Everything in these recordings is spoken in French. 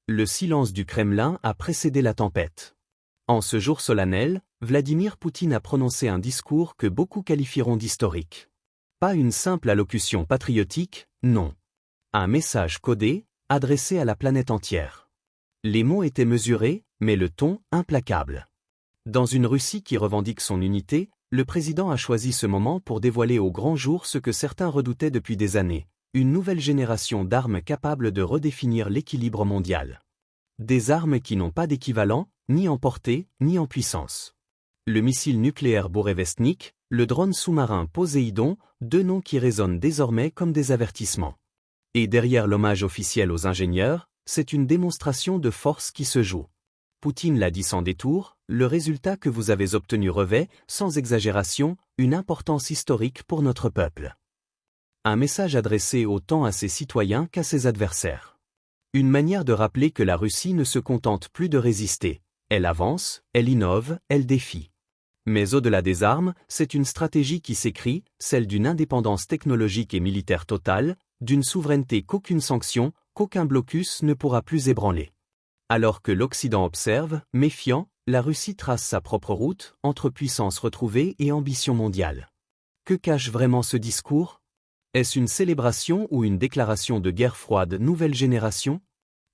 Le silence du Kremlin a précédé la tempête. En ce jour solennel, Vladimir Poutine a prononcé un discours que beaucoup qualifieront d'historique. Pas une simple allocution patriotique, non. Un message codé, adressé à la planète entière. Les mots étaient mesurés, mais le ton implacable. Dans une Russie qui revendique son unité, le président a choisi ce moment pour dévoiler au grand jour ce que certains redoutaient depuis des années, une nouvelle génération d'armes capables de redéfinir l'équilibre mondial. Des armes qui n'ont pas d'équivalent, ni en portée, ni en puissance. Le missile nucléaire Bourevestnik, le drone sous-marin Poséidon, deux noms qui résonnent désormais comme des avertissements. Et derrière l'hommage officiel aux ingénieurs, c'est une démonstration de force qui se joue. Poutine l'a dit sans détour, le résultat que vous avez obtenu revêt, sans exagération, une importance historique pour notre peuple. Un message adressé autant à ses citoyens qu'à ses adversaires. Une manière de rappeler que la Russie ne se contente plus de résister. Elle avance, elle innove, elle défie. Mais au-delà des armes, c'est une stratégie qui s'écrit, celle d'une indépendance technologique et militaire totale, d'une souveraineté qu'aucune sanction, qu'aucun blocus ne pourra plus ébranler. Alors que l'Occident observe, méfiant, la Russie trace sa propre route, entre puissance retrouvée et ambition mondiale. Que cache vraiment ce discours ? Est-ce une célébration ou une déclaration de guerre froide nouvelle génération ?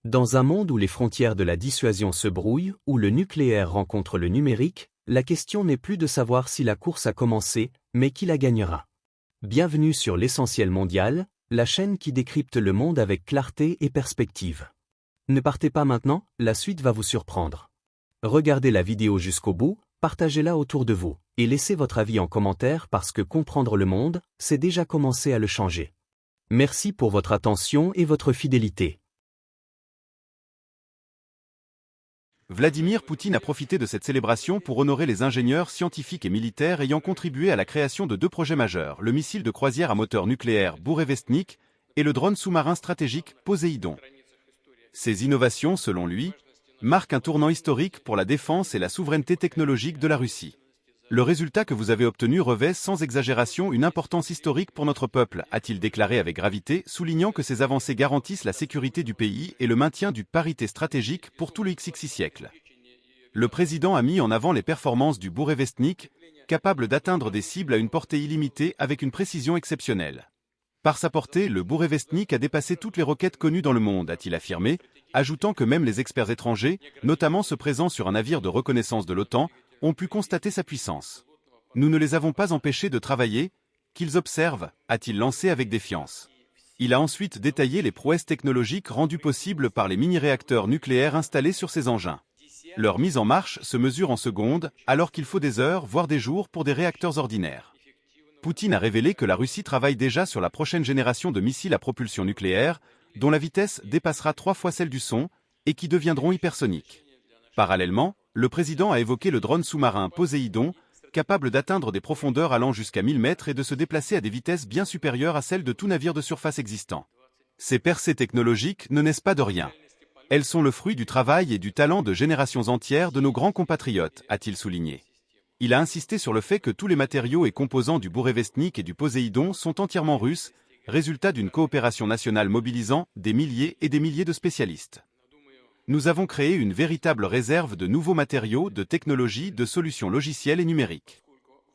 Dans un monde où les frontières de la dissuasion se brouillent, où le nucléaire rencontre le numérique, la question n'est plus de savoir si la course a commencé, mais qui la gagnera. Bienvenue sur l'Essentiel Mondial, la chaîne qui décrypte le monde avec clarté et perspective. Ne partez pas maintenant, la suite va vous surprendre. Regardez la vidéo jusqu'au bout, partagez-la autour de vous, et laissez votre avis en commentaire parce que comprendre le monde, c'est déjà commencer à le changer. Merci pour votre attention et votre fidélité. Vladimir Poutine a profité de cette célébration pour honorer les ingénieurs scientifiques et militaires ayant contribué à la création de deux projets majeurs, le missile de croisière à moteur nucléaire Bourevestnik et le drone sous-marin stratégique Poséidon. Ces innovations, selon lui, marquent un tournant historique pour la défense et la souveraineté technologique de la Russie. Le résultat que vous avez obtenu revêt sans exagération une importance historique pour notre peuple, a-t-il déclaré avec gravité, soulignant que ces avancées garantissent la sécurité du pays et le maintien d'une parité stratégique pour tout le XXI siècle. Le président a mis en avant les performances du Bourevestnik, capable d'atteindre des cibles à une portée illimitée avec une précision exceptionnelle. Par sa portée, le Bourevestnik a dépassé toutes les roquettes connues dans le monde, a-t-il affirmé, ajoutant que même les experts étrangers, notamment ceux présents sur un navire de reconnaissance de l'OTAN, ont pu constater sa puissance. Nous ne les avons pas empêchés de travailler, qu'ils observent, a-t-il lancé avec défiance. Il a ensuite détaillé les prouesses technologiques rendues possibles par les mini-réacteurs nucléaires installés sur ces engins. Leur mise en marche se mesure en secondes, alors qu'il faut des heures, voire des jours pour des réacteurs ordinaires. Poutine a révélé que la Russie travaille déjà sur la prochaine génération de missiles à propulsion nucléaire, dont la vitesse dépassera 3 fois celle du son, et qui deviendront hypersoniques. Parallèlement, le président a évoqué le drone sous-marin Poséidon, capable d'atteindre des profondeurs allant jusqu'à 1000 mètres et de se déplacer à des vitesses bien supérieures à celles de tout navire de surface existant. Ces percées technologiques ne naissent pas de rien. Elles sont le fruit du travail et du talent de générations entières de nos grands compatriotes, a-t-il souligné. Il a insisté sur le fait que tous les matériaux et composants du Bourevestnik et du Poséidon sont entièrement russes, résultat d'une coopération nationale mobilisant des milliers et des milliers de spécialistes. Nous avons créé une véritable réserve de nouveaux matériaux, de technologies, de solutions logicielles et numériques.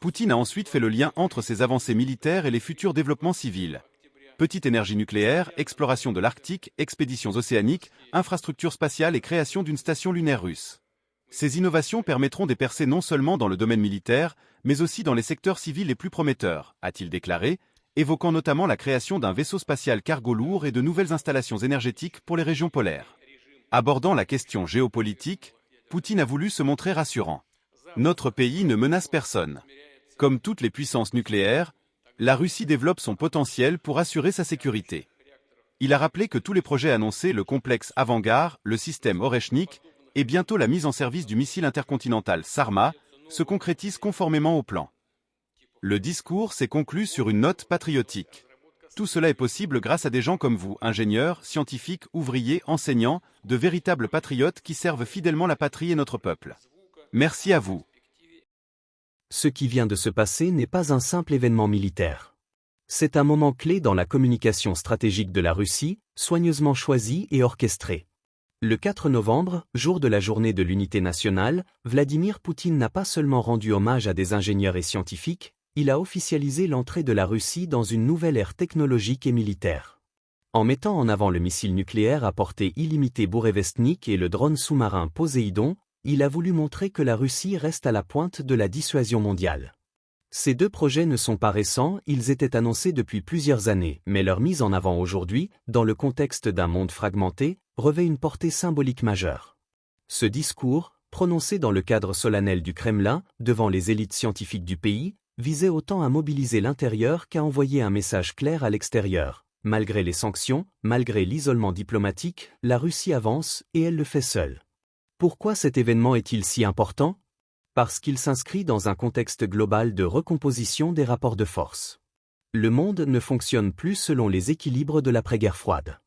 Poutine a ensuite fait le lien entre ces avancées militaires et les futurs développements civils. Petite énergie nucléaire, exploration de l'Arctique, expéditions océaniques, infrastructures spatiales et création d'une station lunaire russe. Ces innovations permettront des percées non seulement dans le domaine militaire, mais aussi dans les secteurs civils les plus prometteurs, a-t-il déclaré, évoquant notamment la création d'un vaisseau spatial cargo lourd et de nouvelles installations énergétiques pour les régions polaires. Abordant la question géopolitique, Poutine a voulu se montrer rassurant. Notre pays ne menace personne. Comme toutes les puissances nucléaires, la Russie développe son potentiel pour assurer sa sécurité. Il a rappelé que tous les projets annoncés, le complexe Avangard, le système Oreshnik et bientôt la mise en service du missile intercontinental Sarma, se concrétisent conformément au plan. Le discours s'est conclu sur une note patriotique. Tout cela est possible grâce à des gens comme vous, ingénieurs, scientifiques, ouvriers, enseignants, de véritables patriotes qui servent fidèlement la patrie et notre peuple. Merci à vous. Ce qui vient de se passer n'est pas un simple événement militaire. C'est un moment clé dans la communication stratégique de la Russie, soigneusement choisi et orchestré. Le 4 novembre, jour de la journée de l'unité nationale, Vladimir Poutine n'a pas seulement rendu hommage à des ingénieurs et scientifiques, il a officialisé l'entrée de la Russie dans une nouvelle ère technologique et militaire. En mettant en avant le missile nucléaire à portée illimitée Bourevestnik et le drone sous-marin Poséidon, il a voulu montrer que la Russie reste à la pointe de la dissuasion mondiale. Ces deux projets ne sont pas récents, ils étaient annoncés depuis plusieurs années, mais leur mise en avant aujourd'hui, dans le contexte d'un monde fragmenté, revêt une portée symbolique majeure. Ce discours, prononcé dans le cadre solennel du Kremlin, devant les élites scientifiques du pays, visait autant à mobiliser l'intérieur qu'à envoyer un message clair à l'extérieur. Malgré les sanctions, malgré l'isolement diplomatique, la Russie avance et elle le fait seule. Pourquoi cet événement est-il si important ? Parce qu'il s'inscrit dans un contexte global de recomposition des rapports de force. Le monde ne fonctionne plus selon les équilibres de l'après-guerre froide.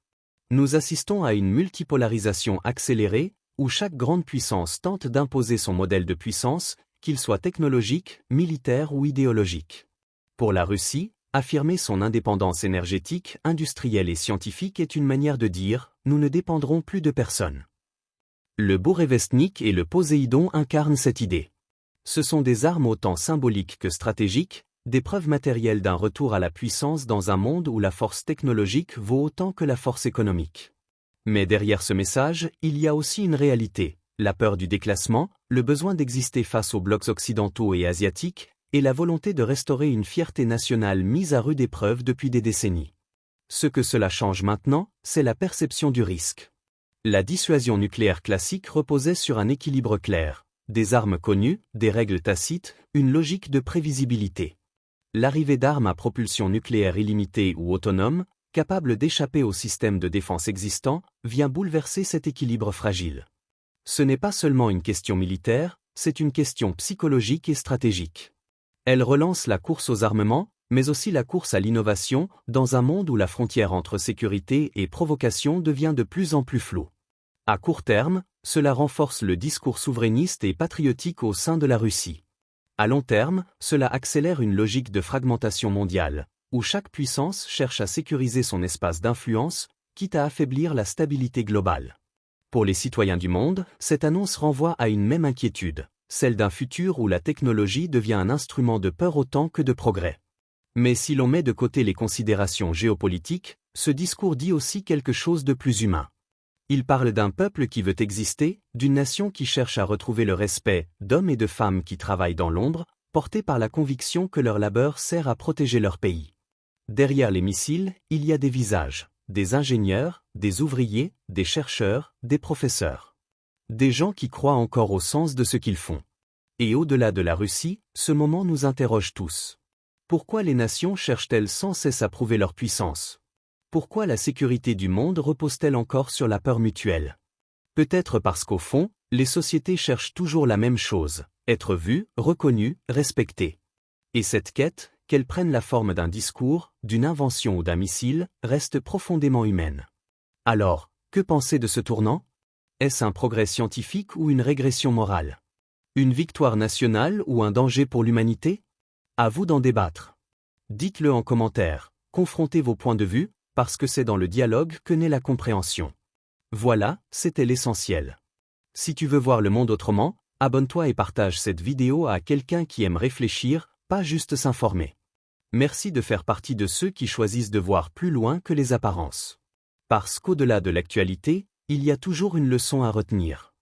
Nous assistons à une multipolarisation accélérée, où chaque grande puissance tente d'imposer son modèle de puissance, qu'il soit technologique, militaire ou idéologique. Pour la Russie, affirmer son indépendance énergétique, industrielle et scientifique est une manière de dire « nous ne dépendrons plus de personne ». Le Bourevestnik et le Poséidon incarnent cette idée. Ce sont des armes autant symboliques que stratégiques, des preuves matérielles d'un retour à la puissance dans un monde où la force technologique vaut autant que la force économique. Mais derrière ce message, il y a aussi une réalité, la peur du déclassement, le besoin d'exister face aux blocs occidentaux et asiatiques, et la volonté de restaurer une fierté nationale mise à rude épreuve depuis des décennies. Ce que cela change maintenant, c'est la perception du risque. La dissuasion nucléaire classique reposait sur un équilibre clair. Des armes connues, des règles tacites, une logique de prévisibilité. L'arrivée d'armes à propulsion nucléaire illimitée ou autonome, capables d'échapper au système de défense existant, vient bouleverser cet équilibre fragile. Ce n'est pas seulement une question militaire, c'est une question psychologique et stratégique. Elle relance la course aux armements, mais aussi la course à l'innovation, dans un monde où la frontière entre sécurité et provocation devient de plus en plus floue. À court terme, cela renforce le discours souverainiste et patriotique au sein de la Russie. À long terme, cela accélère une logique de fragmentation mondiale, où chaque puissance cherche à sécuriser son espace d'influence, quitte à affaiblir la stabilité globale. Pour les citoyens du monde, cette annonce renvoie à une même inquiétude, celle d'un futur où la technologie devient un instrument de peur autant que de progrès. Mais si l'on met de côté les considérations géopolitiques, ce discours dit aussi quelque chose de plus humain. Il parle d'un peuple qui veut exister, d'une nation qui cherche à retrouver le respect, d'hommes et de femmes qui travaillent dans l'ombre, portés par la conviction que leur labeur sert à protéger leur pays. Derrière les missiles, il y a des visages, des ingénieurs, des ouvriers, des chercheurs, des professeurs. Des gens qui croient encore au sens de ce qu'ils font. Et au-delà de la Russie, ce moment nous interroge tous. Pourquoi les nations cherchent-elles sans cesse à prouver leur puissance ? Pourquoi la sécurité du monde repose-t-elle encore sur la peur mutuelle ? Peut-être parce qu'au fond, les sociétés cherchent toujours la même chose, être vues, reconnues, respectées. Et cette quête, qu'elle prenne la forme d'un discours, d'une invention ou d'un missile, reste profondément humaine. Alors, que penser de ce tournant ? Est-ce un progrès scientifique ou une régression morale ? Une victoire nationale ou un danger pour l'humanité ? À vous d'en débattre. Dites-le en commentaire, confrontez vos points de vue, parce que c'est dans le dialogue que naît la compréhension. Voilà, c'était l'essentiel. Si tu veux voir le monde autrement, abonne-toi et partage cette vidéo à quelqu'un qui aime réfléchir, pas juste s'informer. Merci de faire partie de ceux qui choisissent de voir plus loin que les apparences. Parce qu'au-delà de l'actualité, il y a toujours une leçon à retenir.